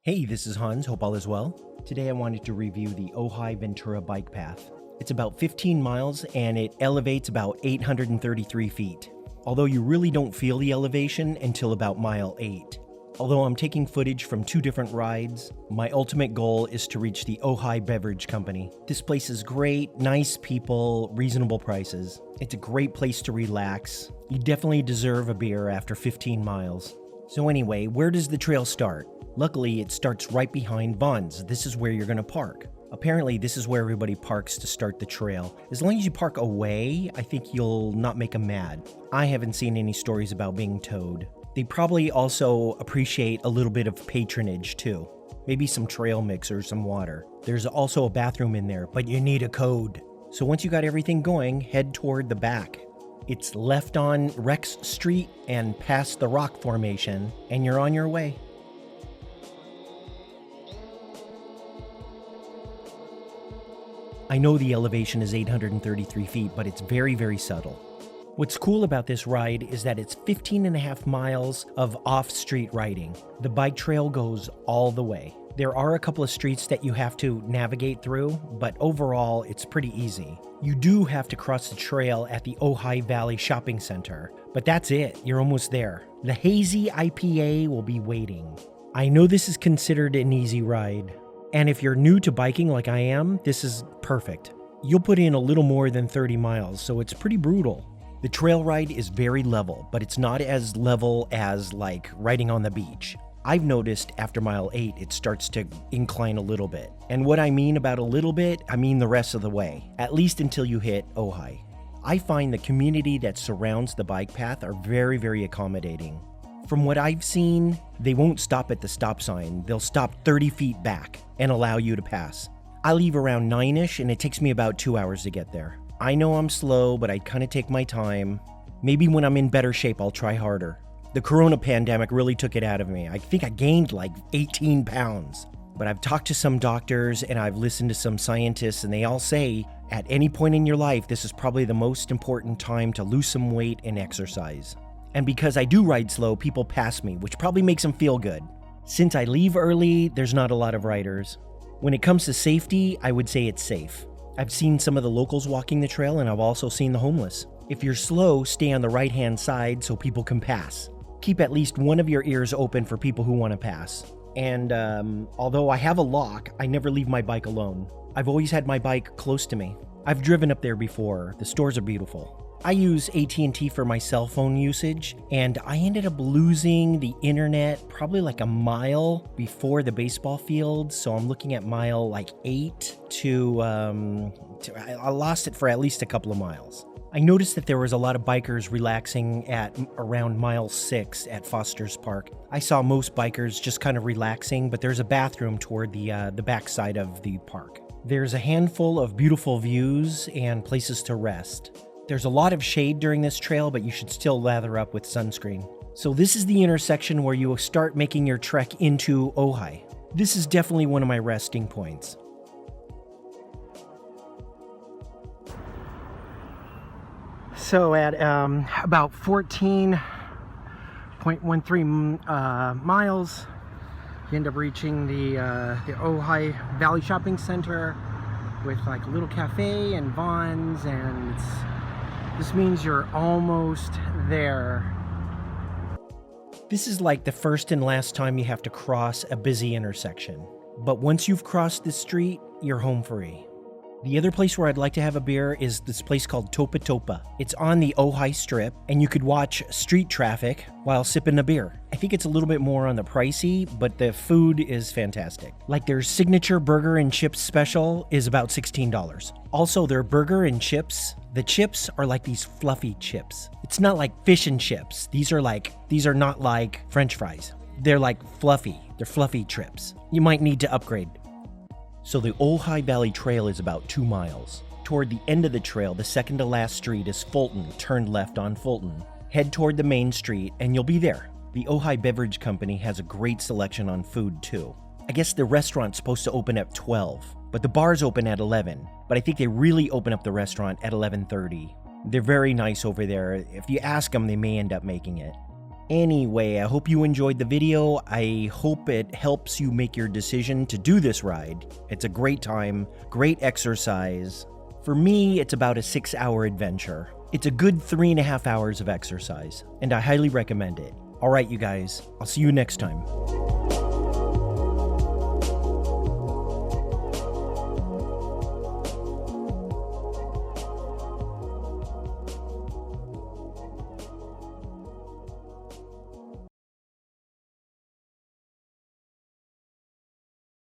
Hey, this is Hans, hope all is well. Today I wanted to review the Ojai-Ventura bike path. It's about 15 miles and it elevates about 833 feet, although you really don't feel the elevation until about mile 8. Although I'm taking footage from 2 different rides, my ultimate goal is to reach the Ojai Beverage Company. This place is great, nice people, reasonable prices. It's a great place to relax. You definitely deserve a beer after 15 miles. So anyway, where does the trail start? Luckily, it starts right behind Vaughn's. This is where you're going to park. Apparently, this is where everybody parks to start the trail. As long as you park away, I think you'll not make them mad. I haven't seen any stories about being towed. They probably also appreciate a little bit of patronage too. Maybe some trail mix or some water. There's also a bathroom in there, but you need a code. So once you got everything going, head toward the back. It's left on Rex Street and past the rock formation, and you're on your way. I know the elevation is 833 feet, but it's very, very subtle. What's cool about this ride is that it's 15.5 miles of off-street riding. The bike trail goes all the way. There are a couple of streets that you have to navigate through, but overall, it's pretty easy. You do have to cross the trail at the Ojai Valley Shopping Center, but that's it, you're almost there. The Hazy IPA will be waiting. I know this is considered an easy ride, and if you're new to biking like I am, this is perfect. You'll put in a little more than 30 miles, so it's pretty brutal. The trail ride is very level, but it's not as level as like riding on the beach. I've noticed after mile 8, it starts to incline a little bit. And what I mean about a little bit, I mean the rest of the way, at least until you hit Ojai. I find the community that surrounds the bike path are very, very accommodating. From what I've seen, they won't stop at the stop sign. They'll stop 30 feet back and allow you to pass. I leave around 9-ish and it takes me about 2 hours to get there. I know I'm slow, but I kind of take my time. Maybe when I'm in better shape, I'll try harder. The corona pandemic really took it out of me. I think I gained like 18 pounds. But I've talked to some doctors and I've listened to some scientists and they all say at any point in your life, this is probably the most important time to lose some weight and exercise. And because I do ride slow, people pass me, which probably makes them feel good. Since I leave early, there's not a lot of riders. When it comes to safety, I would say it's safe. I've seen some of the locals walking the trail and I've also seen the homeless. If you're slow, stay on the right-hand side so people can pass. Keep at least one of your ears open for people who want to pass. And although I have a lock, I never leave my bike alone. I've always had my bike close to me. I've driven up there before. The stores are beautiful. I use AT&T for my cell phone usage, and I ended up losing the internet probably like a mile before the baseball field, so I'm looking at mile like 8 to I lost it for at least a couple of miles. I noticed that there was a lot of bikers relaxing at around mile 6 at Foster's Park. I saw most bikers just kind of relaxing, but there's a bathroom toward the back side of the park. There's a handful of beautiful views and places to rest. There's a lot of shade during this trail, but you should still lather up with sunscreen. So this is the intersection where you will start making your trek into Ojai. This is definitely one of my resting points. So at about 14.13 miles, you end up reaching the Ojai Valley Shopping Center with like a little cafe and Vaughn's, and this means you're almost there. This is like the first and last time you have to cross a busy intersection. But once you've crossed the street, you're home free. The other place where I'd like to have a beer is this place called Topa Topa. It's on the Ojai Strip, and you could watch street traffic while sipping a beer. I think it's a little bit more on the pricey, but the food is fantastic. Like their signature burger and chips special is about $16. Also, their burger and chips, the chips are like these fluffy chips. It's not like fish and chips. These are not like French fries. They're like fluffy. They're fluffy chips. You might need to upgrade. So the Ojai Valley Trail is about 2 miles. Toward the end of the trail, the second to last street is Fulton, turned left on Fulton. Head toward the main street and you'll be there. The Ojai Beverage Company has a great selection on food too. I guess the restaurant's supposed to open at 12, but the bars open at 11. But I think they really open up the restaurant at 11:30. They're very nice over there. If you ask them, they may end up making it. Anyway, I hope you enjoyed the video. I hope it helps you make your decision to do this ride. It's a great time, great exercise. For me, it's about a 6-hour adventure. It's a good 3.5 hours of exercise, and I highly recommend it. All right, you guys, I'll see you next time.